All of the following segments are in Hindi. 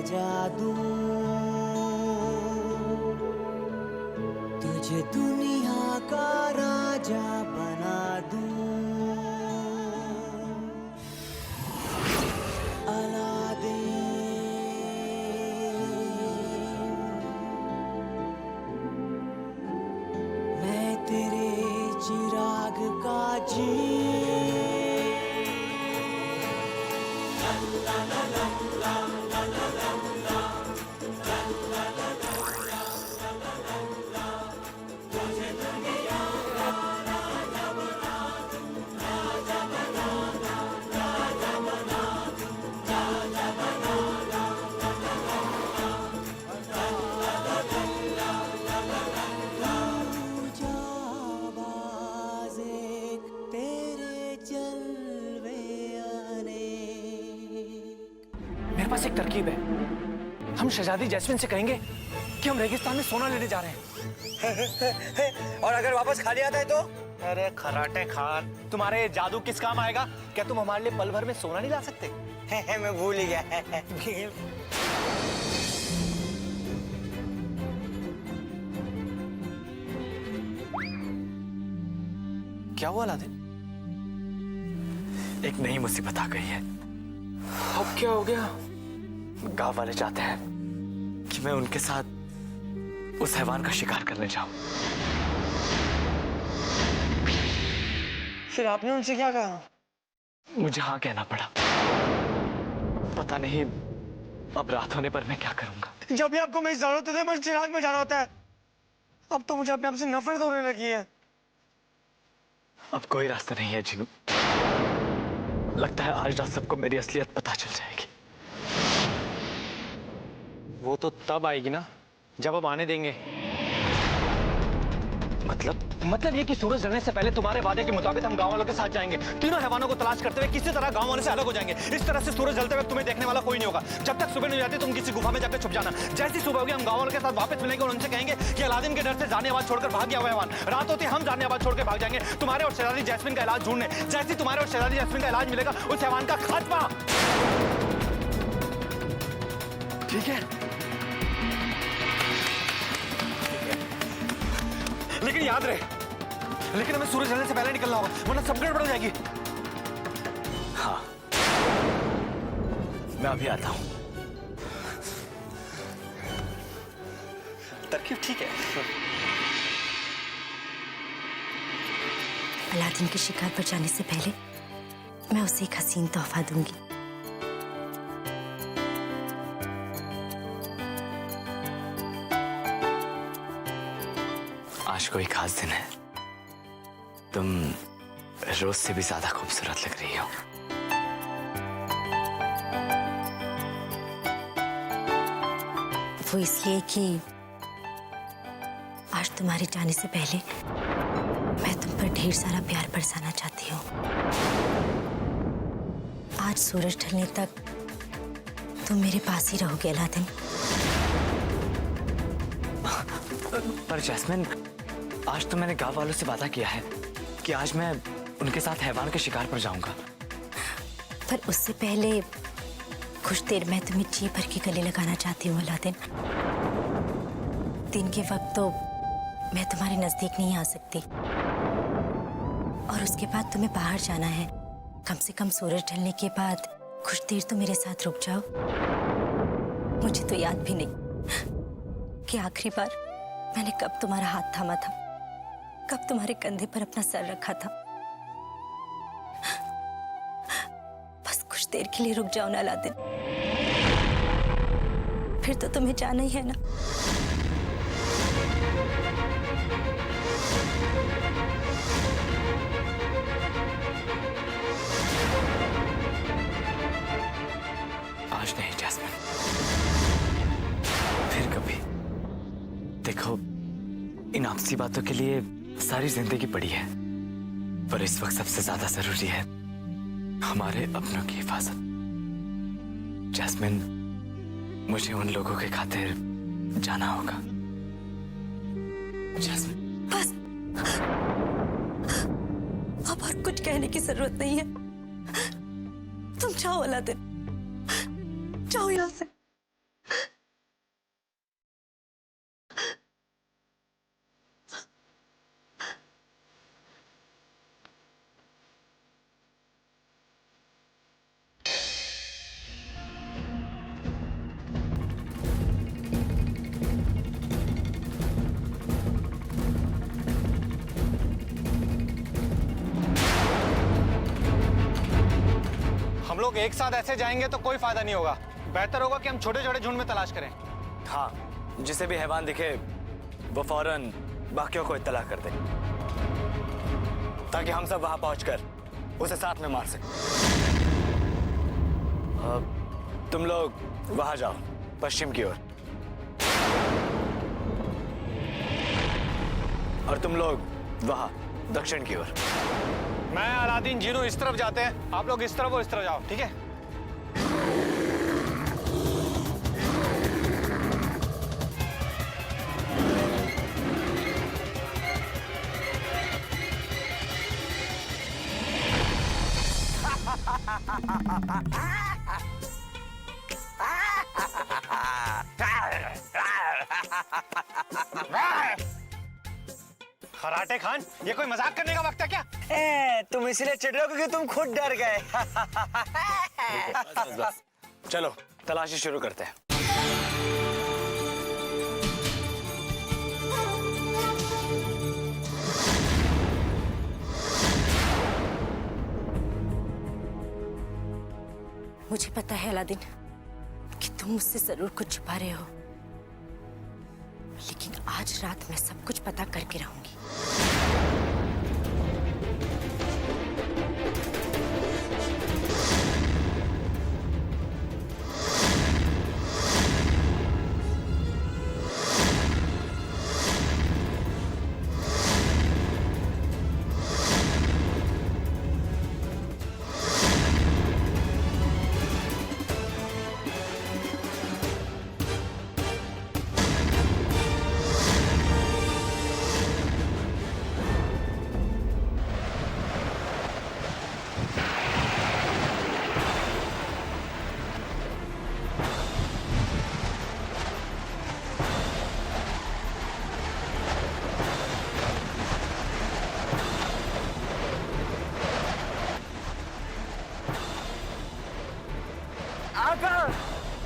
सजा दूं, तुझे दुनिया का राजा बना दूं। मैं तेरे चिराग का जी मेरे पास एक तरकीब है। हम शहजादी जैस्मिन से कहेंगे कि हम रेगिस्तान में सोना लेने जा रहे हैं। और अगर वापस खाली आता है तो? अरे खराटे खान, तुम्हारे जादू किस काम आएगा? क्या तुम हमारे लिए पल भर में सोना नहीं ला सकते? मैं भूल ही गया। क्या हुआ अलादीन? एक नई मुसीबत आ गई है। अब क्या हो गया? गांव वाले चाहते हैं कि मैं उनके साथ उस हैवान का शिकार करने जाऊं। फिर आपने उनसे क्या कहा? मुझे हाँ कहना पड़ा। पता नहीं अब रात होने पर मैं क्या करूंगा। जब भी आपको मेरी जरूरत होती है मुझे चिराग में जाना होता है। अब तो मुझे अपने आप से नफरत होने लगी है। अब कोई रास्ता नहीं है जीनू। लगता है आज रात सबको मेरी असलियत पता चल जाएगी। वो तो तब आएगी ना जब हम आने देंगे। मतलब ये कि सूरज ढलने से पहले तुम्हारे वादे के मुताबिक हम गांव वालों के साथ जाएंगे। तीनों हैवानों को तलाश करते हुए किसी तरह गांव वालों से अलग हो जाएंगे। इस तरह से सूरज ढलते वक्त तुम्हें देखने वाला कोई नहीं होगा। जब तक सुबह नहीं जाती तुम किसी गुफा में जाकर छुप जाना। जैसी सुबह होगी हम गांव वालों के साथ वापस मिलेंगे और उनसे कहेंगे कि अलादीन के डर से जाने आवाज छोड़कर भाग गया हुआ हैवान। रात होती हम जाने आवाज छोड़कर भाग जाएंगे तुम्हारे और शहजादी जैस्मिन का इलाज ढूंढने। जैसे तुम्हारे और शहजादी जैस्मिन का इलाज मिलेगा उस हैवान का खात्मा। ठीक है, लेकिन याद रहे, लेकिन हमें सूरज ढलने से पहले निकलना होगा वरना सब गड़बड़ हो जाएगी। हाँ मैं अभी आता हूं। तरकीब ठीक है। अलादीन के शिकार पर जाने से पहले मैं उसे एक हसीन तोहफा दूंगी। आज कोई खास दिन है। तुम रोज से भी ज्यादा खूबसूरत लग रही हो। वो इसलिए कि आज तुम्हारे जाने से पहले मैं तुम पर ढेर सारा प्यार बरसाना चाहती हूँ। आज सूरज ढलने तक तुम मेरे पास ही रहोगे अलादीन। पर जैस्मिन, आज तो मैंने गांव वालों से वादा किया है कि आज मैं उनके साथ हैवान के शिकार पर जाऊंगा। पर उससे पहले कुछ देर मैं तुम्हें जी भर के गले लगाना चाहती हूँ अलादीन। दिन के वक्त तो मैं तुम्हारे नजदीक नहीं आ सकती और उसके बाद तुम्हें बाहर जाना है। कम से कम सूरज ढलने के बाद कुछ देर तो मेरे साथ रुक जाओ। मुझे तो याद भी नहीं कि आखिरी बार मैंने कब तुम्हारा हाथ थामा था, कब तुम्हारे कंधे पर अपना सर रखा था। बस कुछ देर के लिए रुक जाओ ना अलादीन, फिर तो तुम्हें जाना ही है ना। आज नहीं जैस्मिन, फिर कभी। देखो, इन आपसी बातों के लिए सारी जिंदगी पड़ी है, पर इस वक्त सबसे ज्यादा जरूरी है हमारे अपनों की हिफाजत। जैस्मिन, मुझे उन लोगों के खातिर जाना होगा। जैस्मिन, बस अब और कुछ कहने की जरूरत नहीं है। तुम जाओ अलादीन, जाओ यहाँ से। लोग एक साथ ऐसे जाएंगे तो कोई फायदा नहीं होगा। बेहतर होगा कि हम छोटे छोटे झुंड में तलाश करें। हाँ, जिसे भी हैवान दिखे वो फौरन बाकियों को इत्तला कर दे, ताकि हम सब वहां पहुंचकर उसे साथ में मार सकें। तुम लोग वहां जाओ, पश्चिम की ओर, और तुम लोग वहां दक्षिण की ओर। मैं, अलादीन, जीनू इस तरफ जाते हैं, आप लोग इस तरफ और इस तरफ जाओ, ठीक है? खराटे खान, ये कोई मजाक करने का वक्त है क्या? तुम इसलिए चिढ़ रहे हो क्योंकि तुम खुद डर गए। बस, चलो तलाशी शुरू करते हैं। मुझे पता है अलादीन कि तुम मुझसे जरूर कुछ छुपा रहे हो, लेकिन आज रात मैं सब कुछ पता करके रहूंगी।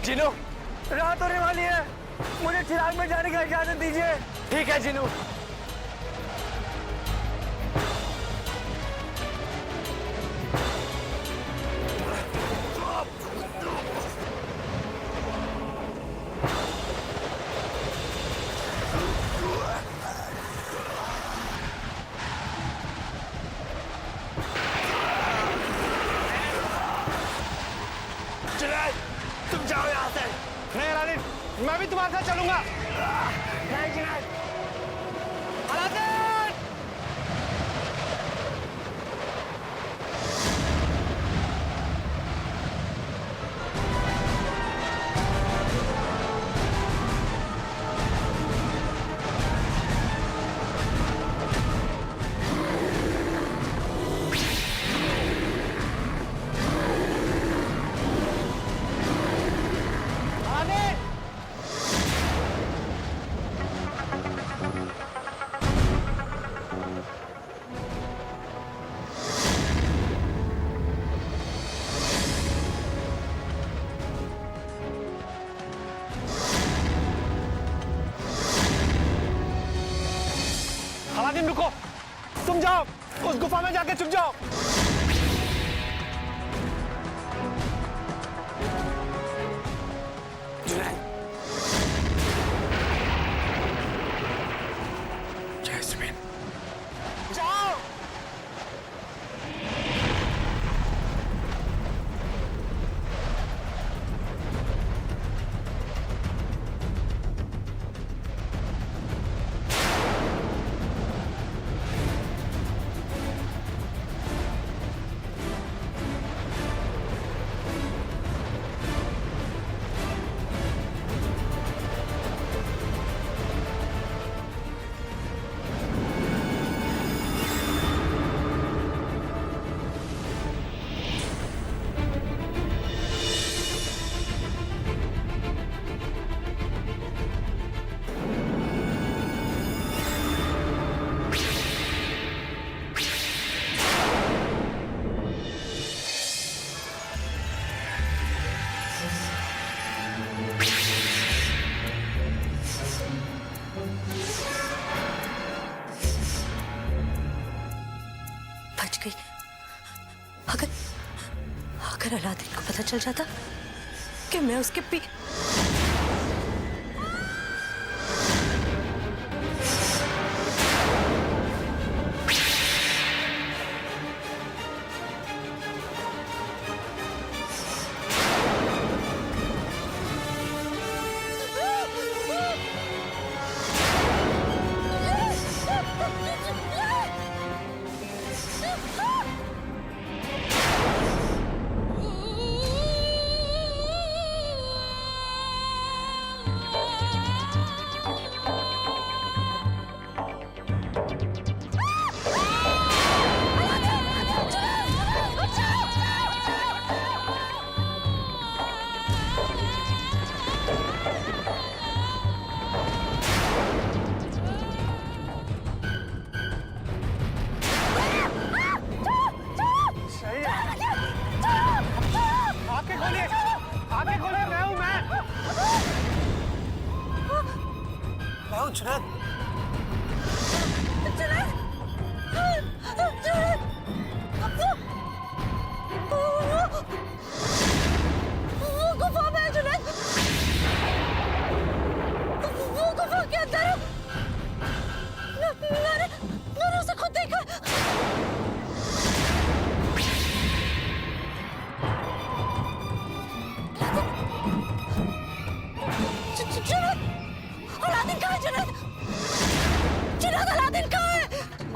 जिनू, रात होने वाली है, मुझे चिराग में जाने की इजाजत दीजिए। ठीक है जिनू। तुम जाओ यहाँ से। नहीं अलादीन, मैं भी तुम्हारे साथ चलूंगा। नहीं चिराग। अलादीन! अलादीन रुको, तुम जाओ, उस गुफा में जाके छुप जाओ। जैस्मिन, जाओ। अगर अलादीन को पता चल जाता कि मैं उसके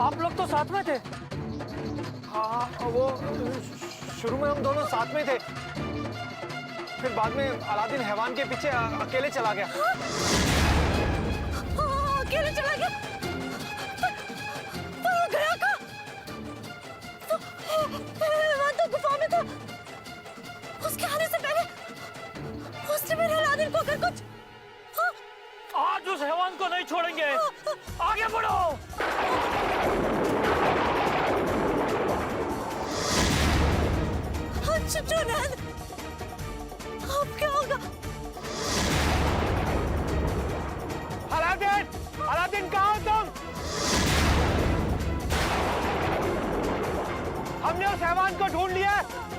आप लोग तो साथ में थे। हाँ वो शुरू में हम दोनों साथ में थे, फिर बाद में अलादीन हैवान के पीछे अकेले चला गया। अकेले चला गया? वो गया कहाँ? हैवान तो गुफा में था। उसके आने से पहले उसने मेरे अलादीन को अगर कुछ आज उस हैवान को नहीं छोड़ेंगे। आगे बढ़ो। जुनैद, अब क्या होगा? अलादीन, अलादीन कहाँ हो तुम? हमने उस हैवान को ढूंढ लिया,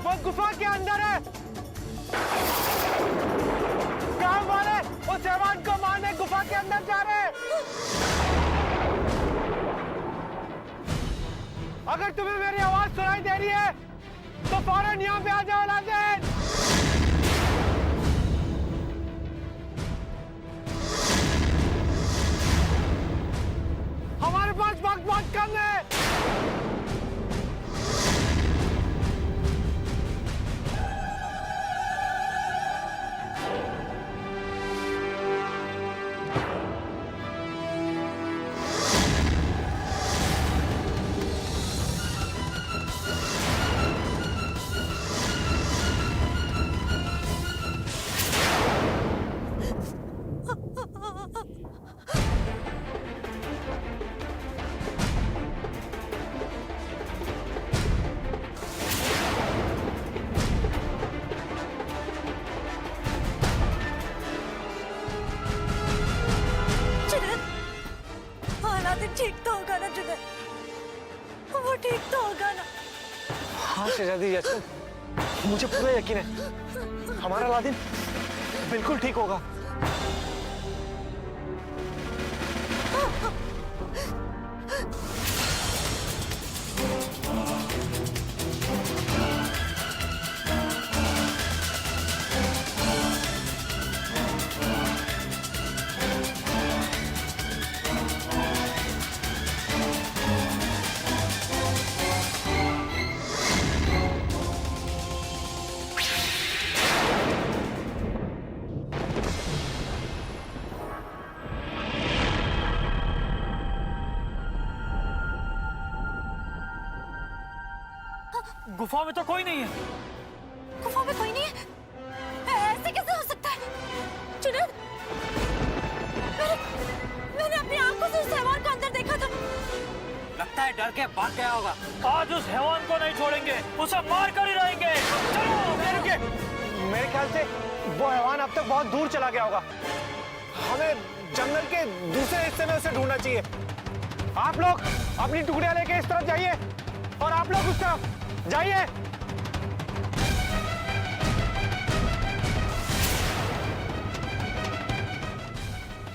वो गुफा के अंदर है। गांव वाले उस हैवान को मारने गुफा के अंदर जा रहे हैं। अगर तुम्हें मेरी आवाज सुनाई दे रही है तो फौरन यहाँ पे आ जाओ अलादीन। हमारे पास वक्त बहुत कम है। ठीक तो होगा ना जुनैद? वो ठीक तो होगा ना? हाँ शहजादी यास्मीन, मुझे पूरा यकीन है हमारा अलादीन बिल्कुल ठीक होगा। गुफा में तो कोई नहीं है। गुफा में कोई नहीं है? ऐसे कैसे हो सकता है? जुनैद, मैंने अपनी आंखों से उस हैवान को अंदर देखा था। लगता है डर के भाग गया होगा। आज उस हैवान को नहीं छोड़ेंगे, उसे मार कर ही रहेंगे। चलो मेरे ख्याल से वो हैवान अब तक बहुत दूर चला गया होगा। हमें जंगल के दूसरे हिस्से में उसे ढूंढना चाहिए। आप लोग अपनी टुकड़ियां लेके इस तरफ जाइए और आप लोग उस तरफ जाइए।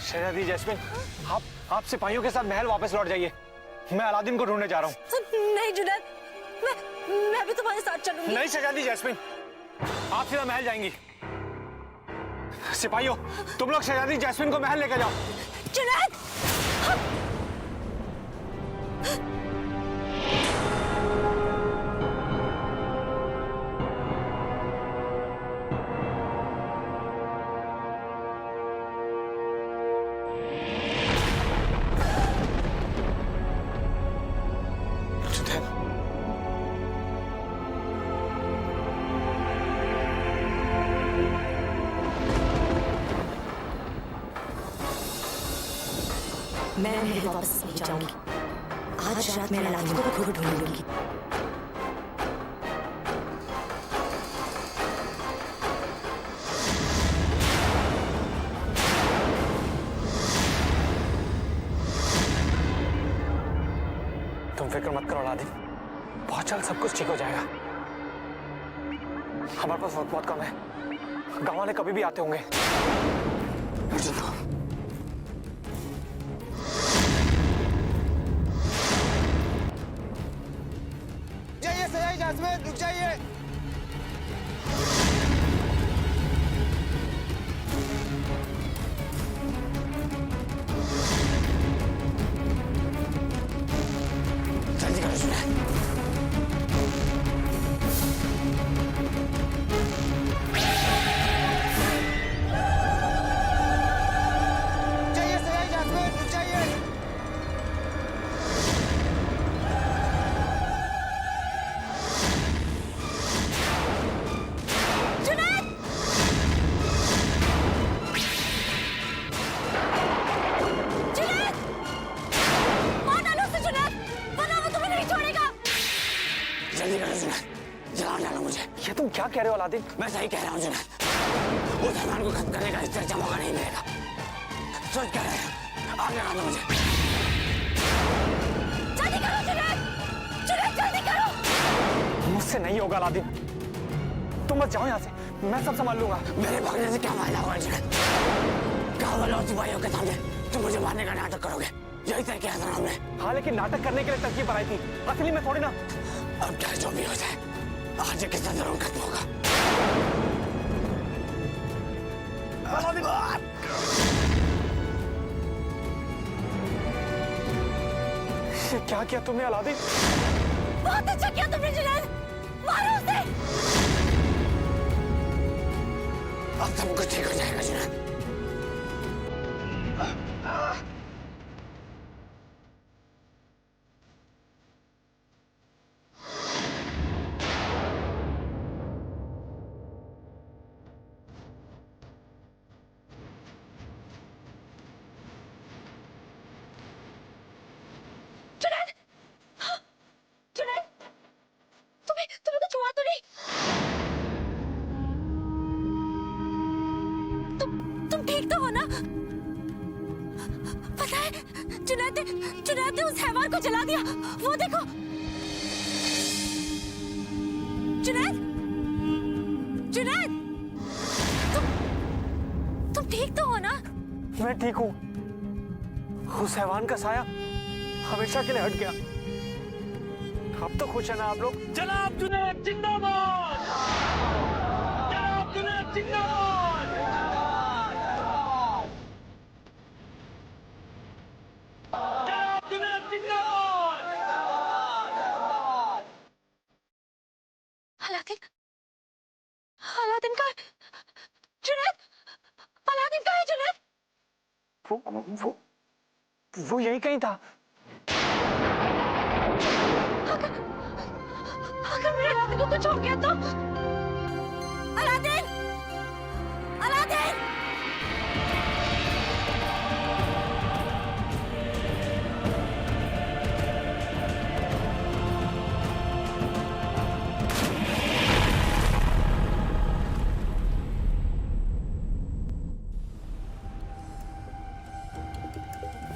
शहजादी जैस्मिन, आप सिपाहियों के साथ महल वापस लौट जाइए। मैं अलादीन को ढूंढने जा रहा हूँ। नहीं जुनैद, मैं भी तुम्हारे साथ चलूंगी। नहीं शहजादी जैस्मिन, आप सीधा महल जाएंगी। सिपाहियों, तुम लोग शहजादी जैस्मिन को महल लेकर जाओ। जुनैद! मैं महल वापस नहीं जाऊंगी। आज रात मैं अलादीन को खुद ढूंढूंगी। तुम फिक्र मत करो अलादीन, बहुत जल्द सब कुछ ठीक हो जाएगा। हमारे पास वक्त बहुत कम है, गांव वाले कभी भी आते होंगे। जाइए सयाजी जैस्मिन, रुक जाइए। जल्दी करो जुनैद। जाइए सयाजी जैस्मिन, रुक जाइए। जल्दी करो जुनैद, जलान डालो मुझे। ये तुम क्या कह रहे हो अलादीन? मैं सही कह रहा हूँ जुनैद, उस हैवान को खत्म करने का इस तरह मौका नहीं मिलेगा। सोच कर रहे हो, आग लगा दो मुझे। जल्दी करो जुनैद! जुनैद जल्दी करो! मुझसे नहीं होगा अलादीन, तुम मत जाओ यहाँ से, मैं सब संभाल लूंगा। मेरे भागने से क्या फायदा होगा जुनैद? गाँव वालों और सिपाहियों के सामने तुम मुझे मारने का नाटक करोगे, यही तय किया था हमने। हाँ लेकिन नाटक करने के लिए तरकीब बनाई थी, असली में थोड़ी ना। अब क्या जो भी हो जाए, आज ये किस्सा जरूर खत्म होगा। ये क्या किया तुमने अलादीन? बहुत अच्छा किया तुमने जुनैद, मारो उसे। अब सब कुछ ठीक हो जाएगा जुनैद। तुम्हें कुछ हुआ तो नहीं? तुम ठीक तो हो ना? पता है जुनैद ने उस हैवान को जला दिया, वो देखो। जुनैद तुम ठीक तो हो ना? मैं ठीक हूँ, उस हैवान का साया हमेशा के लिए हट गया। अब तो खुश है ना आप लोग? जनाब जुनैद जिंदाबाद! जनाब जुनैद जिंदाबाद! जनाब जुनैद जिंदाबाद! अलादीन का जुनैद, अलादीन का है जुनैद। वो यही कहीं था। अगर मेरे अलादीन को कुछ हो गया तो? अलादीन! अलादीन!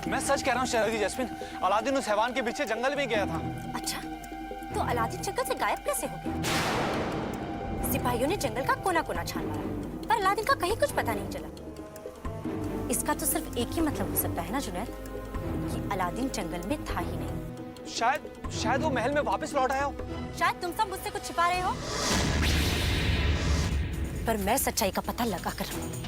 मैं सच कह रहा हूँ शहजादी जैस्मिन, अलादीन उस हैवान के पीछे जंगल में गया था। अच्छा, तो अलादीन जंगल से गायब कैसे हो गया? सिपाहियों ने जंगल का कोना कोना छान मारा, पर अलादीन का कहीं कुछ पता नहीं चला। इसका तो सिर्फ एक ही मतलब हो सकता है ना जुनैद, कि अलादीन जंगल में था ही नहीं। शायद वो महल में वापस लौट आया हो। शायद तुम सब मुझसे कुछ छिपा रहे हो, पर मैं सच्चाई का पता लगा कर रहूंगी।